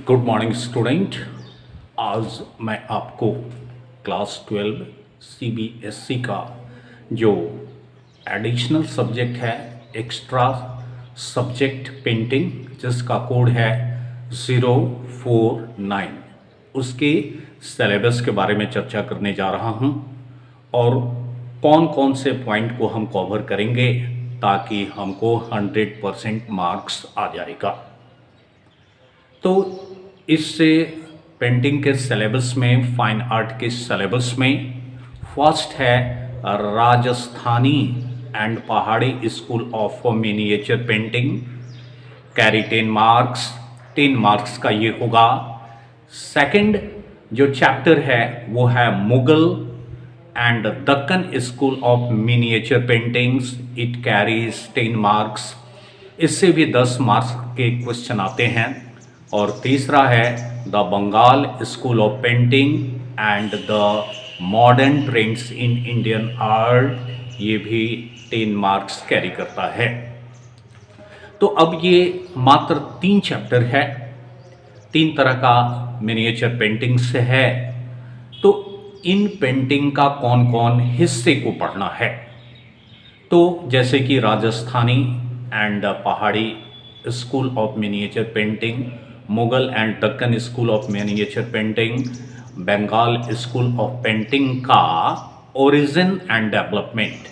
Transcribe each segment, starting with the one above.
Good morning student. आज मैं आपको क्लास 12 सीबीएसई का जो एडिशनल सब्जेक्ट है, एक्स्ट्रा सब्जेक्ट पेंटिंग, जिसका कोड है 049, उसके सिलेबस के बारे में चर्चा करने जा रहा हूं और कौन कौन से पॉइंट को हम कवर करेंगे ताकि हमको 100% मार्क्स आ जाएगा। तो इससे पेंटिंग के सिलेबस में, फाइन आर्ट के सिलेबस में फर्स्ट है Rajasthani and Pahari school of miniature painting, carry 10 marks का ये होगा। सेकंड जो चैप्टर है वो है Mughal and Deccan school of miniature paintings, it carries 10 marks, इससे भी 10 मार्क्स के क्वेश्चन आते हैं। और तीसरा है the Bengal school of painting and the modern trends in Indian art, ये भी 10 मार्क्स कैरी करता है। तो अब ये मात्र 3 चैप्टर है, 3 तरह का मिनिएचर पेंटिंग से है। तो इन पेंटिंग का कौन कौन हिस्से को पढ़ना है, तो जैसे कि Rajasthani and Pahari school of miniature painting, Mughal and Deccan school of miniature painting, Bengal school of painting का ओरिजिन एंड डेवलपमेंट,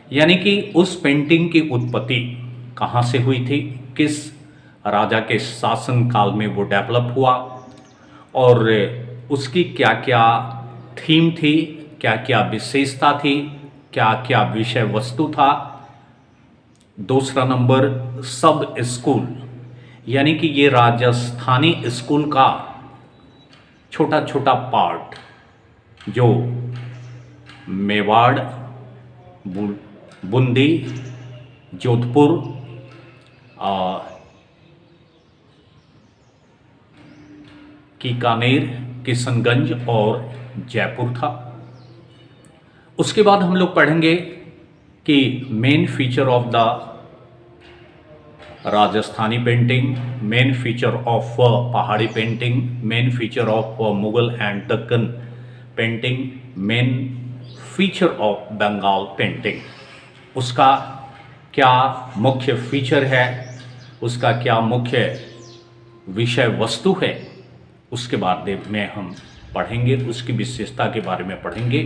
यानी कि उस पेंटिंग की उत्पत्ति कहाँ से हुई थी, किस राजा के शासन काल में वो डेवलप हुआ और उसकी क्या क्या थीम थी, क्या क्या विशेषता थी, क्या क्या विषय वस्तु था। दूसरा नंबर सब स्कूल, यानी कि ये राजस्थानी स्कूल का छोटा छोटा पार्ट जो मेवाड़, बूंदी, जोधपुर, बीकानेर, किशनगंज और जयपुर था। उसके बाद हम लोग पढ़ेंगे कि main feature of the Rajasthani painting, main feature of Pahari painting, main feature of Mughal and Deccan painting, main feature of Bengal painting, उसका क्या मुख्य फीचर है, उसका क्या मुख्य विषय वस्तु है, उसके बारे में हम पढ़ेंगे, उसकी विशेषता के बारे में पढ़ेंगे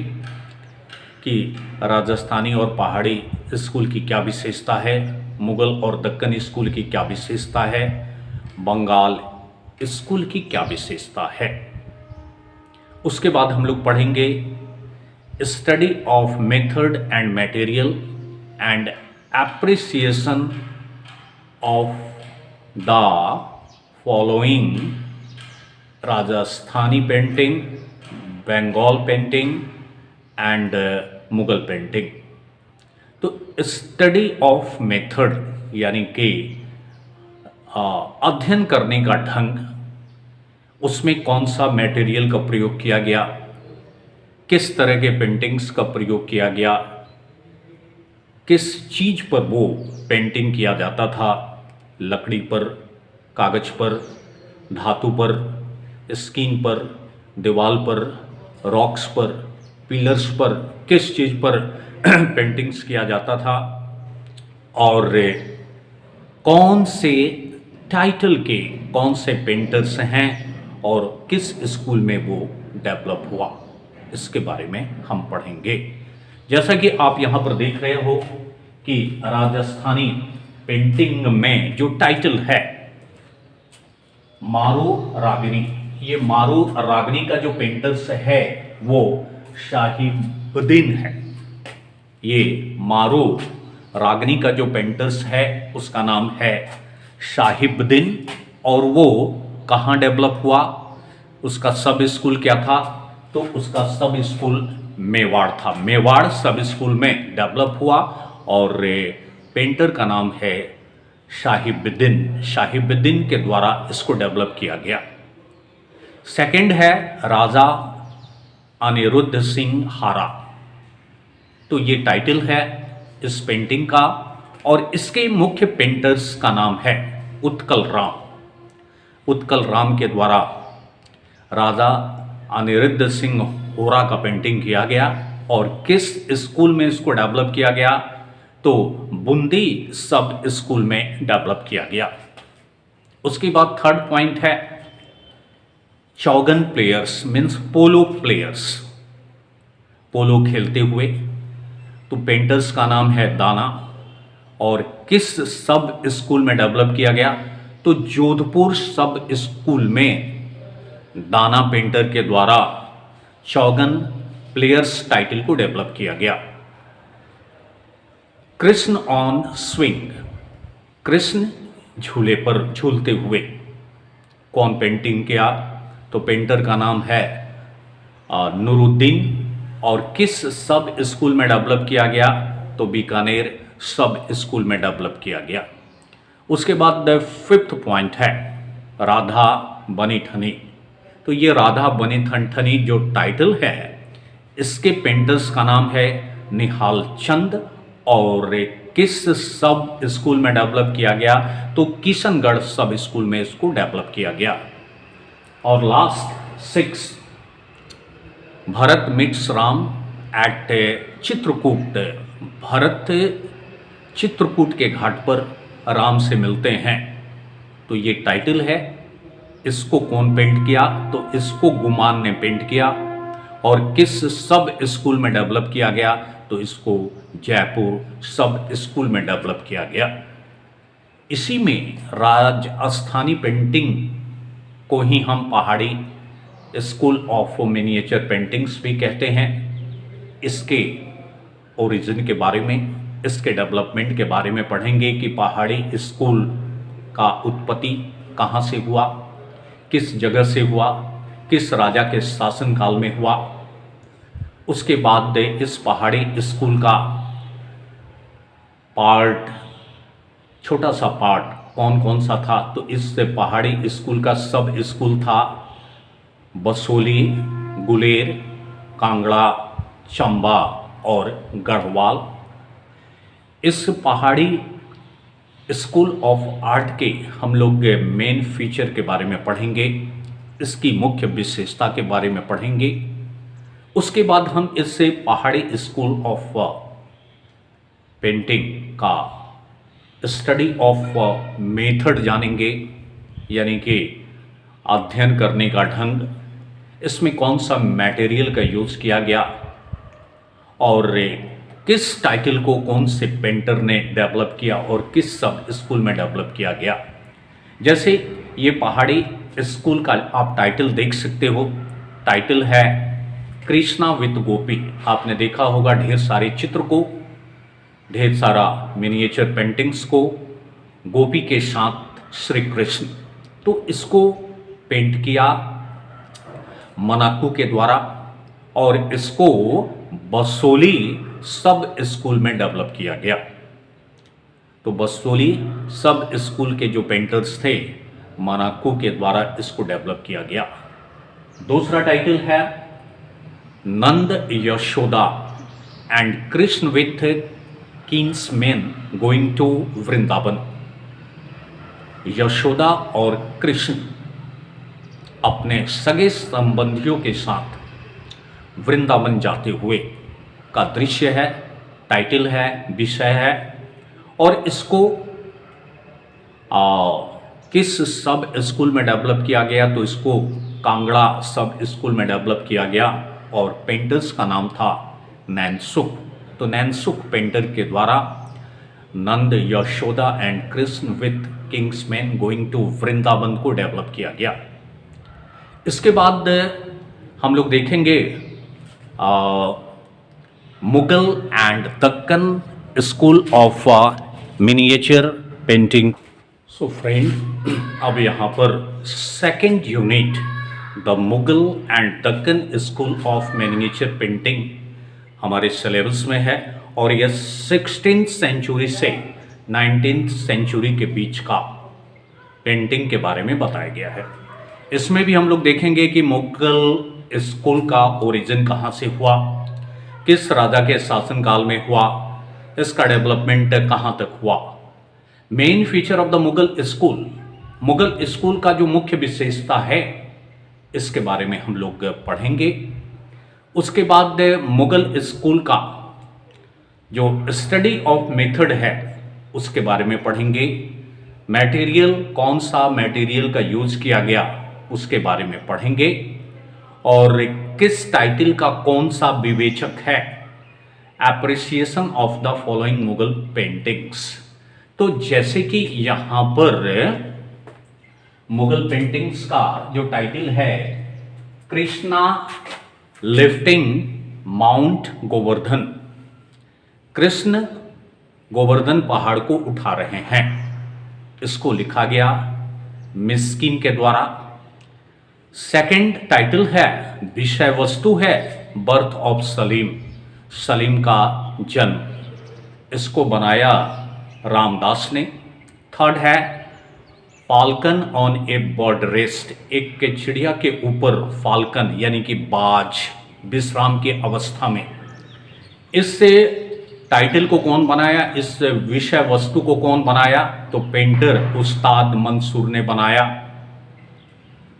कि राजस्थानी और पहाड़ी स्कूल की क्या विशेषता है, मुगल और दक्कन स्कूल की क्या विशेषता है, बंगाल स्कूल की क्या विशेषता है। उसके बाद हम लोग पढ़ेंगे study of method and material and appreciation of the following Rajasthani painting, Bengal painting and Mughal painting. तो स्टडी ऑफ मेथड यानी कि अध्ययन करने का ढंग, उसमें कौन सा मटेरियल का प्रयोग किया गया, किस तरह के पेंटिंग्स का प्रयोग किया गया, किस चीज़ पर वो पेंटिंग किया जाता था, लकड़ी पर, कागज पर, धातु पर, स्किन पर, दीवार पर, रॉक्स पर, पिलर्स पर, किस चीज़ पर पेंटिंग्स किया जाता था और कौन से टाइटल के कौन से पेंटर्स हैं और किस स्कूल में वो डेवलप हुआ, इसके बारे में हम पढ़ेंगे। जैसा कि आप यहाँ पर देख रहे हो कि राजस्थानी पेंटिंग में जो टाइटल है मारू रागिनी, ये मारू रागिनी का जो पेंटर्स है वो शाहिबुद्दीन है। ये मारू रागिनी का जो पेंटर्स है उसका नाम है शाहिबुद्दीन और वो कहाँ डेवलप हुआ, उसका सब स्कूल क्या था, तो उसका सब स्कूल मेवाड़ था, मेवाड़ सब स्कूल में डेवलप हुआ और पेंटर का नाम है शाहिबुद्दीन, शाहिबुद्दीन के द्वारा इसको डेवलप किया गया। सेकंड है राजा अनिरुद्ध सिंह हारा, तो ये टाइटल है इस पेंटिंग का और इसके मुख्य पेंटर्स का नाम है उत्कल राम। उत्कल राम के द्वारा राजा अनिरुद्ध सिंह होरा का पेंटिंग किया गया और किस स्कूल में इसको डेवलप किया गया, तो बूंदी सब स्कूल में डेवलप किया गया। उसके बाद थर्ड पॉइंट है चौगन प्लेयर्स मीन्स पोलो प्लेयर्स, पोलो खेलते हुए। तो पेंटर्स का नाम है दाना और किस सब स्कूल में डेवलप किया गया, तो जोधपुर सब स्कूल में दाना पेंटर के द्वारा चौगन प्लेयर्स टाइटल को डेवलप किया गया। कृष्ण ऑन स्विंग, कृष्ण झूले पर झूलते हुए, कौन पेंटिंग किया, तो पेंटर का नाम है नूरुद्दीन और किस सब स्कूल में डेवलप किया गया, तो बीकानेर सब स्कूल में डेवलप किया गया। उसके बाद फिफ्थ पॉइंट है राधा बनी ठनी। तो ये राधा बनी ठनी जो टाइटल है इसके पेंटर्स का नाम है निहाल चंद और किस सब स्कूल में डेवलप किया गया, तो किशनगढ़ सब स्कूल में इसको डेवलप किया गया। और last 6 Bharat meets Ram at Chitrakoot, Bharat Chitrakoot के घाट पर राम से मिलते हैं। तो ये टाइटल है, इसको कौन पेंट किया, तो इसको गुमान ने पेंट किया और किस सब स्कूल में डेवलप किया गया, तो इसको जयपुर सब स्कूल में डेवलप किया गया। इसी में राजस्थानी पेंटिंग को ही हम पहाड़ी स्कूल ऑफ मिनिएचर पेंटिंग्स भी कहते हैं। इसके ओरिजिन के बारे में, इसके डेवलपमेंट के बारे में पढ़ेंगे कि पहाड़ी स्कूल का उत्पत्ति कहाँ से हुआ, किस जगह से हुआ, किस राजा के शासनकाल में हुआ। उसके बाद इस पहाड़ी स्कूल का पार्ट, छोटा सा पार्ट कौन कौन सा था, तो इस पहाड़ी स्कूल का सब स्कूल था बसोली, गुलेर, कांगड़ा, चंबा और गढ़वाल। इस पहाड़ी स्कूल ऑफ आर्ट के हम लोग मेन फीचर के बारे में पढ़ेंगे, इसकी मुख्य विशेषता के बारे में पढ़ेंगे। उसके बाद हम इससे पहाड़ी स्कूल ऑफ पेंटिंग का स्टडी ऑफ मेथड जानेंगे, यानी कि अध्ययन करने का ढंग, इसमें कौन सा मटेरियल का यूज़ किया गया और किस टाइटल को कौन से पेंटर ने डेवलप किया और किस सब स्कूल में डेवलप किया गया। जैसे ये पहाड़ी स्कूल का आप टाइटल देख सकते हो, टाइटल है कृष्णा विद गोपी। आपने देखा होगा ढेर सारे चित्र को, ढेर सारा मिनिएचर पेंटिंग्स को, गोपी के साथ श्री कृष्ण। तो इसको पेंट किया मनाकू के द्वारा और इसको बसोली सब स्कूल में डेवलप किया गया। तो बसोली सब स्कूल के जो पेंटर्स थे मनाकू के द्वारा इसको डेवलप किया गया। दूसरा टाइटल है Nand Yashoda and Krishna with kingsmen going to Vrindavan. Yashoda और कृष्ण अपने सगे संबंधियों के साथ वृंदावन जाते हुए का दृश्य है, टाइटल है, विषय है। और इसको किस सब स्कूल में डेवलप किया गया, तो इसको कांगड़ा सब स्कूल में डेवलप किया गया और पेंटर्स का नाम था नैनसुख। तो नैनसुख पेंटर के द्वारा Nand Yashoda and Krishna with kingsmen going to Vrindavan को डेवलप किया गया। इसके बाद हम लोग देखेंगे Mughal and Deccan school of miniature painting. So friend, अब यहाँ पर second unit the Mughal and Deccan school of miniature painting हमारे सिलेबस में है और यह 16th सेंचुरी से 19th सेंचुरी के बीच का पेंटिंग के बारे में बताया गया है। इसमें भी हम लोग देखेंगे कि मुगल स्कूल का ओरिजिन कहाँ से हुआ, किस राजा के शासनकाल में हुआ, इसका डेवलपमेंट कहाँ तक हुआ। Main feature of the Mughal school Mughal school का जो मुख्य विशेषता है इसके बारे में हम लोग पढ़ेंगे। उसके बाद मुगल स्कूल का जो स्टडी ऑफ मेथड है उसके बारे में पढ़ेंगे। मटेरियल, कौन सा मटेरियल का यूज किया गया उसके बारे में पढ़ेंगे। और किस टाइटल का कौन सा विवेचक है, appreciation of the following Mughal paintings. तो जैसे कि यहां पर मुगल पेंटिंग्स का जो टाइटल है, कृष्णा लिफ्टिंग माउंट गोवर्धन, कृष्ण गोवर्धन पहाड़ को उठा रहे हैं, इसको लिखा गया मिस्किन के द्वारा। सेकंड टाइटल है, विषय वस्तु है बर्थ ऑफ सलीम, सलीम का जन्म, इसको बनाया रामदास ने। थर्ड है, falcon on A bird rest, एक चिड़िया के ऊपर फाल्कन यानी कि बाज विश्राम की अवस्था में। इससे टाइटल को कौन बनाया, इस विषय वस्तु को कौन बनाया, तो पेंटर उस्ताद मंसूर ने बनाया।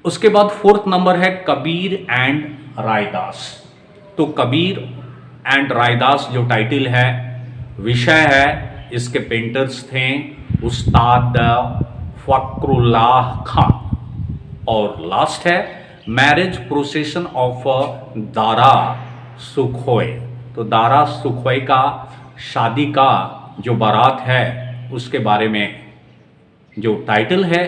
उसके बाद फोर्थ नंबर है कबीर एंड रायदास। तो कबीर एंड रायदास जो टाइटल है, विषय है, इसके पेंटर्स थे उस्ताद फकरुल्लाह खान। और लास्ट है मैरिज प्रोसेशन ऑफ दारा सुखोय। तो दारा सुखोय का शादी का जो बारात है उसके बारे में जो टाइटल है,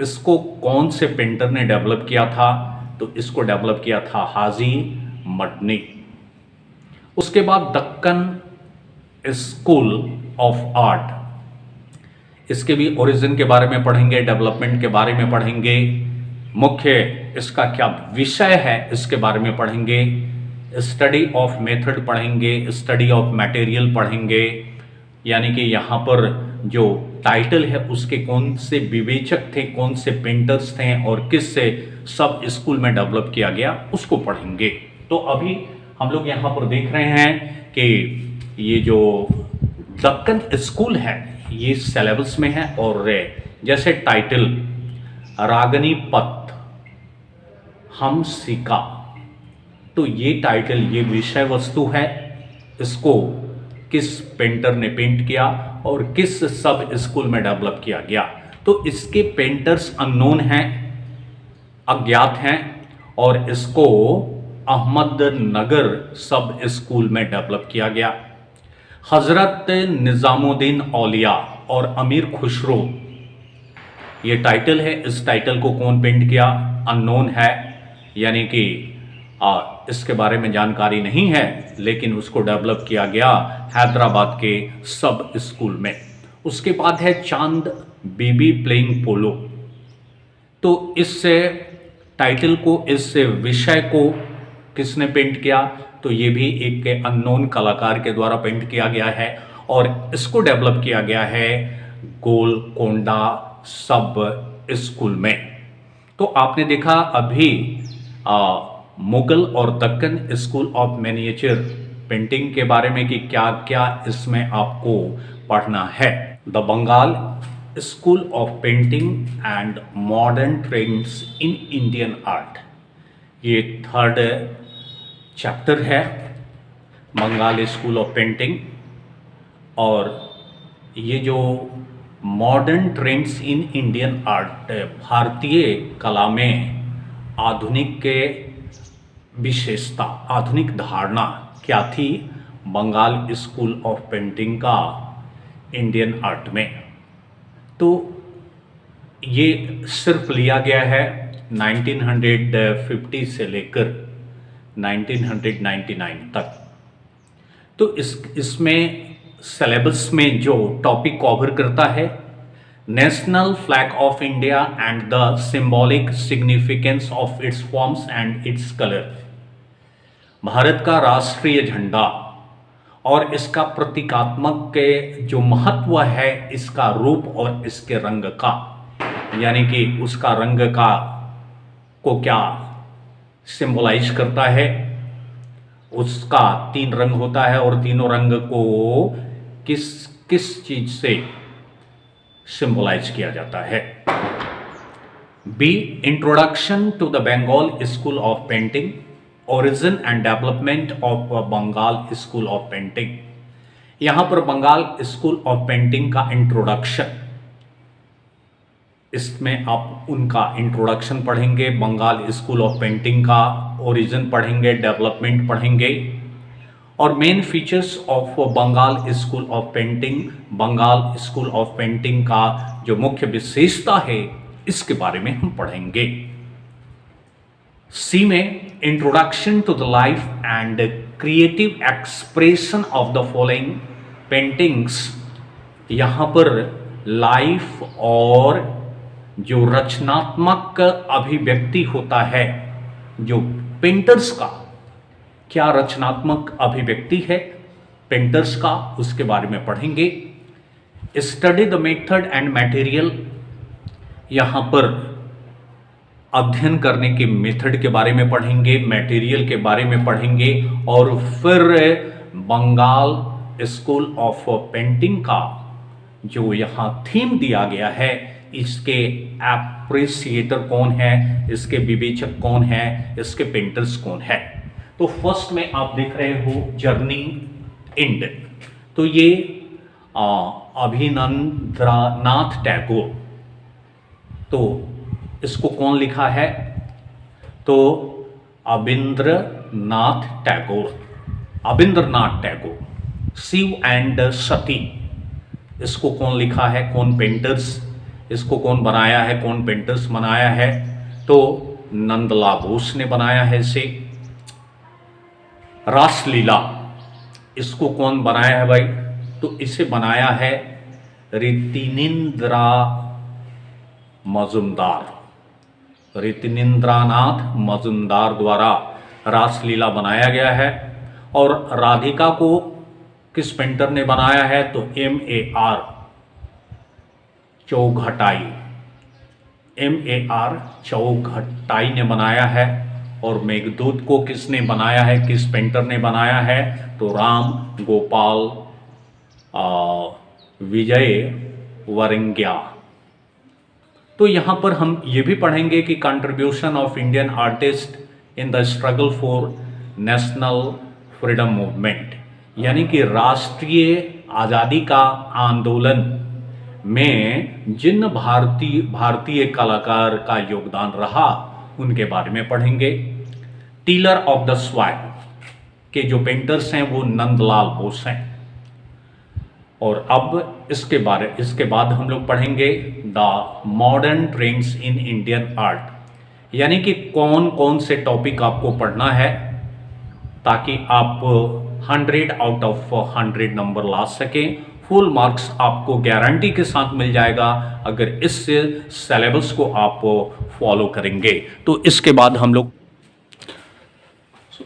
इसको कौन से पेंटर ने डेवलप किया था, तो इसको डेवलप किया था हाजी मदनी। उसके बाद दक्कन स्कूल ऑफ आर्ट, इसके भी ओरिजिन के बारे में पढ़ेंगे, डेवलपमेंट के बारे में पढ़ेंगे, मुख्य इसका क्या विषय है इसके बारे में पढ़ेंगे, स्टडी ऑफ मेथड पढ़ेंगे, स्टडी ऑफ मटेरियल पढ़ेंगे, यानी कि यहाँ पर जो टाइटल है उसके कौन से विवेचक थे, कौन से पेंटर्स थे और किस से सब स्कूल में डेवलप किया गया उसको पढ़ेंगे। तो अभी हम लोग यहाँ पर देख रहे हैं कि ये जो दक्कन स्कूल है ये सिलेबस में है। और जैसे टाइटल रागनी पथ हम सिका, तो ये टाइटल, ये विषय वस्तु है, इसको किस पेंटर ने पेंट किया और किस सब स्कूल में डेवलप किया गया, तो इसके पेंटर्स अननोन हैं, अज्ञात हैं, और इसको अहमदनगर सब स्कूल में डेवलप किया गया। हजरत निजामुद्दीन औलिया और अमीर खुसरो, ये टाइटल है, इस टाइटल को कौन पेंट किया अननोन है, यानी कि इसके बारे में जानकारी नहीं है, लेकिन उसको डेवलप किया गया हैदराबाद के सब स्कूल में। उसके बाद है चांद बीबी प्लेइंग पोलो, तो इस टाइटल को, इस विषय को किसने पेंट किया, तो ये भी एक अननोन कलाकार के द्वारा पेंट किया गया है और इसको डेवलप किया गया है गोलकोंडा सब स्कूल में। तो आपने देखा अभी मुगल और Deccan school of miniature painting के बारे में कि क्या क्या इसमें आपको पढ़ना है। The Bengal school of painting and modern trends in Indian art, ये थर्ड चैप्टर है, बंगाल स्कूल ऑफ पेंटिंग। और ये जो modern trends in Indian art, भारतीय कला में आधुनिक के विशेषता, आधुनिक धारणा क्या थी बंगाल स्कूल ऑफ पेंटिंग का इंडियन आर्ट में, तो ये सिर्फ लिया गया है 1950 से लेकर 1999 तक। तो इसमें सिलेबस में जो टॉपिक कवर करता है, national flag of India and the symbolic significance of its forms and its colour, Bharat का राष्ट्रीय झंडा और इसका प्रतीकात्मक के जो महत्व है, इसका रूप और इसके रंग का, यानी कि उसका रंग का को क्या सिंबलाइज करता है, उसका 3 रंग होता है और तीनों रंग को किस किस चीज से सिंबलाइज किया जाता है। B, introduction to the Bengal school of painting, origin and development of Bengal school of painting. यहां पर बंगाल स्कूल ऑफ पेंटिंग का इंट्रोडक्शन, इसमें आप उनका इंट्रोडक्शन पढ़ेंगे, बंगाल स्कूल ऑफ पेंटिंग का ओरिजिन पढ़ेंगे, डेवलपमेंट पढ़ेंगे, और main features of Bengal school of painting, Bengal school of painting का जो मुख्य विशेषता है इसके बारे में हम पढ़ेंगे। सी में introduction to the life and creative expression of the following paintings. यहां पर लाइफ और जो रचनात्मक अभिव्यक्ति होता है, जो पेंटर्स का क्या रचनात्मक अभिव्यक्ति है पेंटर्स का, उसके बारे में पढ़ेंगे। Study the method and material, यहां पर अध्ययन करने के मेथड के बारे में पढ़ेंगे, मटेरियल के बारे में पढ़ेंगे, और फिर बंगाल स्कूल ऑफ पेंटिंग का जो यहाँ थीम दिया गया है, इसके एप्रिसिएटर कौन है, इसके विवेचक कौन है, इसके पेंटर्स कौन है। तो फर्स्ट में आप देख रहे हो जर्नी एंड, तो ये अभिनंद्रनाथ टैगोर, तो इसको कौन लिखा है, तो अबिंद्रनाथ टैगोर, अबिंद्रनाथ टैगोर। शिव एंड सती, इसको कौन लिखा है, कौन पेंटर्स, इसको कौन बनाया है, कौन पेंटर्स बनाया है, तो नंदलाल बोस ने बनाया है इसे। रासलीला, इसको कौन बनाया है भाई, तो इसे बनाया है रितिनिंद्रा मजुमदार, रितिनिंद्रनाथ मजुमदार द्वारा रासलीला बनाया गया है। और राधिका को किस पेंटर ने बनाया है, तो MAR चौघटाई, MAR चौघटाई ने बनाया है। और मेघदूत को किसने बनाया है, किस पेंटर ने बनाया है, तो राम गोपाल विजय वरंग्या। तो यहां पर हम ये भी पढ़ेंगे कि contribution of Indian artist in the struggle for national freedom movement, यानी कि राष्ट्रीय आज़ादी का आंदोलन में जिन भारतीय कलाकार का योगदान रहा उनके बारे में पढ़ेंगे। टीलर ऑफ द स्वाइल के जो पेंटर्स हैं वो नंदलाल बोस हैं। और अब इसके बाद हम लोग पढ़ेंगे the modern trends in Indian art, यानी कि कौन कौन से टॉपिक आपको पढ़ना है ताकि आप 100 आउट ऑफ 100 नंबर ला सकें। फुल मार्क्स आपको गारंटी के साथ मिल जाएगा अगर इस सिलेबस को आप फॉलो करेंगे। तो इसके बाद हम लोग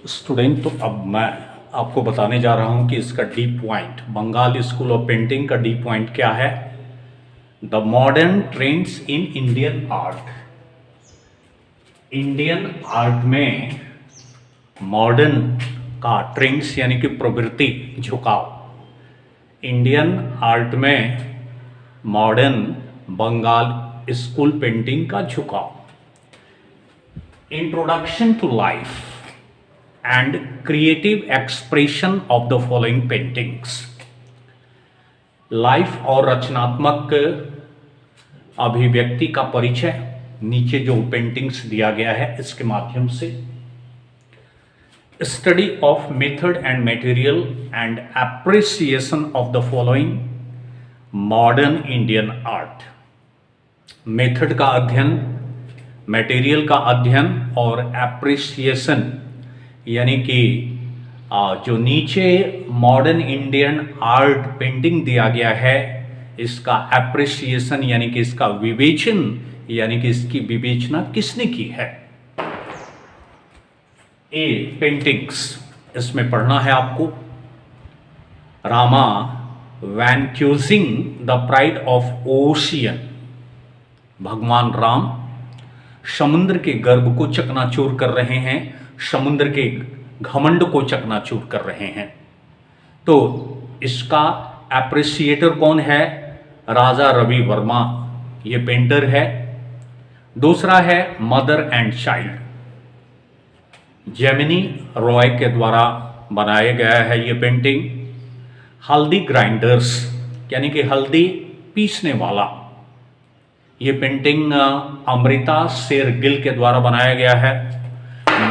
स्टूडेंट, तो अब मैं आपको बताने जा रहा हूं कि इसका D point, Bengal school of painting का डी पॉइंट क्या है। The modern trends in Indian art, Indian art में मॉडर्न का ट्रेंड्स यानी कि प्रवृत्ति, झुकाव, इंडियन आर्ट में मॉडर्न बंगाल स्कूल पेंटिंग का झुकाव। Introduction to life and creative expression of the following paintings, life और रचनात्मक अभिव्यक्ति का परिचय नीचे जो पेंटिंग्स दिया गया है इसके माध्यम से। Study of method and material and appreciation of the following modern Indian art, method का अध्ययन, मटेरियल का अध्ययन और एप्रिसिएशन, यानी कि जो नीचे मॉडर्न इंडियन आर्ट पेंटिंग दिया गया है इसका एप्रिसिएशन यानी कि इसका विवेचन, यानी कि इसकी विवेचना किसने की है। ए पेंटिंग्स, इसमें पढ़ना है आपको। Rama vanquishing the pride of ocean, भगवान राम समुद्र के गर्व को चकनाचूर कर रहे हैं, समुद्र के घमंड को चकनाचूर कर रहे हैं। तो इसका एप्रिसिएटर कौन है, राजा रवि वर्मा, ये पेंटर है। दूसरा है mother and child, Gemini Roy के द्वारा बनाया गया है ये पेंटिंग। हल्दी ग्राइंडर्स यानी कि हल्दी पीसने वाला, ये पेंटिंग अमृता शेरगिल के द्वारा बनाया गया है।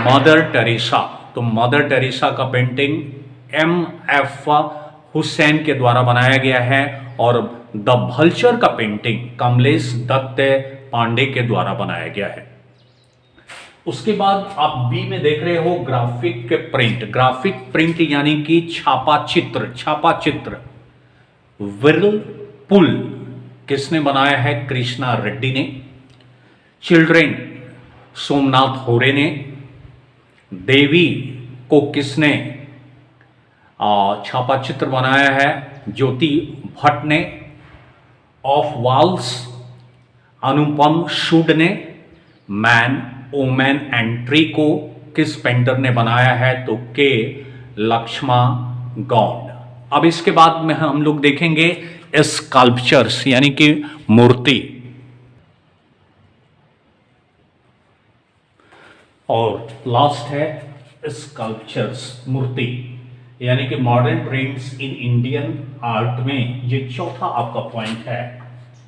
मदर टेरेसा, तो मदर टेरेसा का पेंटिंग M.F. हुसैन के द्वारा बनाया गया है। और द वल्चर का पेंटिंग कमलेश दत्त पांडे के द्वारा बनाया गया है। उसके बाद आप बी में देख रहे हो ग्राफिक प्रिंट। ग्राफिक प्रिंट यानी कि छापा चित्र, छापा चित्र। व्हिर्लपूल किसने बनाया है? कृष्णा रेड्डी ने। चिल्ड्रेन सोमनाथ होरे ने। देवी को किसने छापा चित्र बनाया है? ज्योति भट्ट ने। ऑफ वॉल्स अनुपम शुड ने। मैन ओमैन एंड ट्री को किस पेंटर ने बनाया है? तो के लक्ष्मा गौंड। अब इसके बाद में हम लोग देखेंगे स्कल्पचर्स यानी कि मूर्ति। और लास्ट है स्कल्पचर्स, मूर्ति यानी कि modern trends in Indian art में ये चौथा आपका पॉइंट है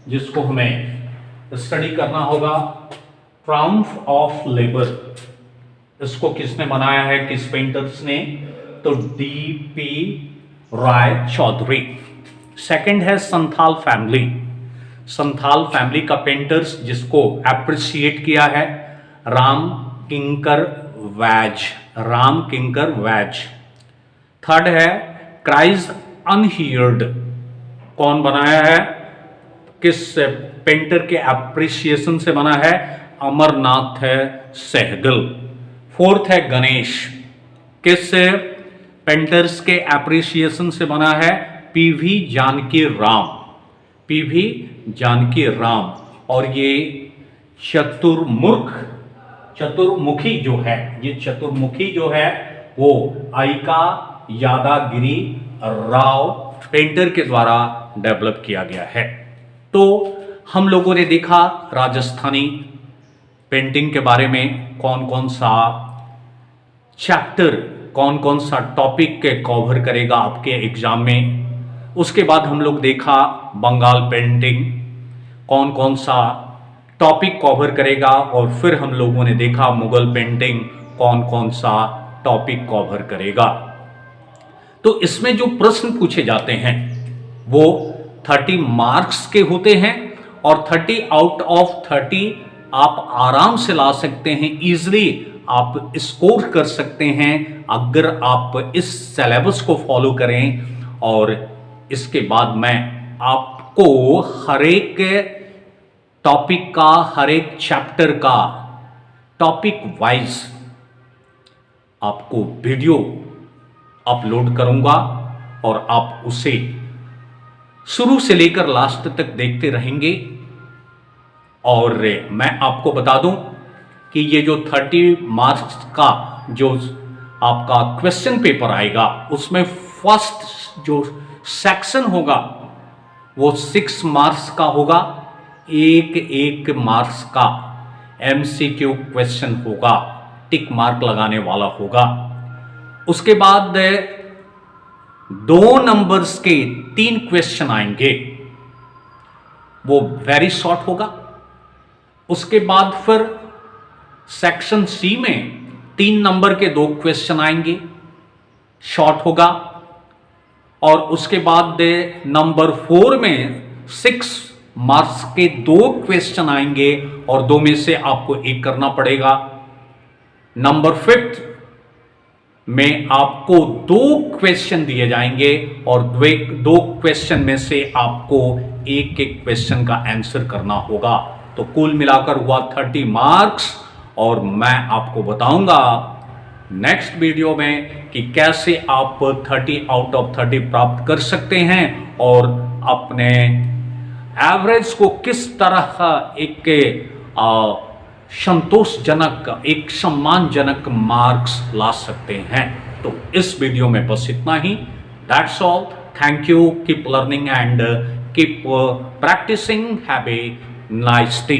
जिसको हमें स्टडी करना होगा। ट्रायम्फ ऑफ लेबर, इसको किसने बनाया है, किस पेंटर्स ने? तो D.P. राय चौधरी। सेकंड है संथाल फैमिली। संथाल फैमिली का पेंटर्स जिसको एप्रिशिएट किया है राम किंकर वैज, राम किंकर वैज। थर्ड है क्राइज अनहियर्ड, कौन बनाया है, किस पेंटर के एप्रिसिएशन से बना है? अमरनाथ है सहगल। फोर्थ है गणेश, किस पेंटर्स के एप्रिसिएशन से बना है? PV Janaki Ram, PV Janaki Ram. और ये चतुर्मुखी जो है, ये चतुर्मुखी जो है वो आइका यादागिरी राव पेंटर के द्वारा डेवलप किया गया है। तो हम लोगों ने देखा राजस्थानी पेंटिंग के बारे में, कौन कौन सा चैप्टर, कौन कौन सा टॉपिक के कवर करेगा आपके एग्जाम में। उसके बाद हम लोग देखा बंगाल पेंटिंग, कौन कौन सा टॉपिक कवर करेगा। और फिर हम लोगों ने देखा मुगल पेंटिंग, कौन कौन सा टॉपिक कवर करेगा। तो इसमें जो प्रश्न पूछे जाते हैं वो 30 मार्क्स के होते हैं और 30 आउट ऑफ 30 आप आराम से ला सकते हैं, इजीली आप स्कोर कर सकते हैं अगर आप इस सिलेबस को फॉलो करें। और इसके बाद मैं आपको हर एक टॉपिक का, हर एक चैप्टर का टॉपिक वाइज आपको वीडियो अपलोड करूंगा और आप उसे शुरू से लेकर लास्ट तक देखते रहेंगे। और मैं आपको बता दूं कि ये जो 30 मार्क्स का जो आपका क्वेश्चन पेपर आएगा उसमें फर्स्ट जो सेक्शन होगा वो 6 मार्क्स का होगा, एक मार्क्स का MCQ क्वेश्चन होगा, टिक मार्क लगाने वाला होगा। उसके बाद 2 नंबर्स के 3 क्वेश्चन आएंगे, वो वेरी शॉर्ट होगा। उसके बाद फिर सेक्शन C में 3 नंबर के 2 क्वेश्चन आएंगे, शॉर्ट होगा। और उसके बाद नंबर 4 में 6 मार्क्स के 2 क्वेश्चन आएंगे और 2 में से आपको एक करना पड़ेगा। नंबर 5 में आपको 2 क्वेश्चन दिए जाएंगे और 2 क्वेश्चन में से आपको एक क्वेश्चन का आंसर करना होगा। तो कुल मिलाकर हुआ 30 मार्क्स। और मैं आपको बताऊंगा नेक्स्ट वीडियो में कि कैसे आप 30 आउट ऑफ 30 प्राप्त कर सकते हैं और अपने एवरेज को किस तरह एक संतोषजनक, एक सम्मानजनक मार्क्स ला सकते हैं। तो इस वीडियो में बस इतना ही। That's all. Thank you. Keep learning and keep practicing. Have a nice day.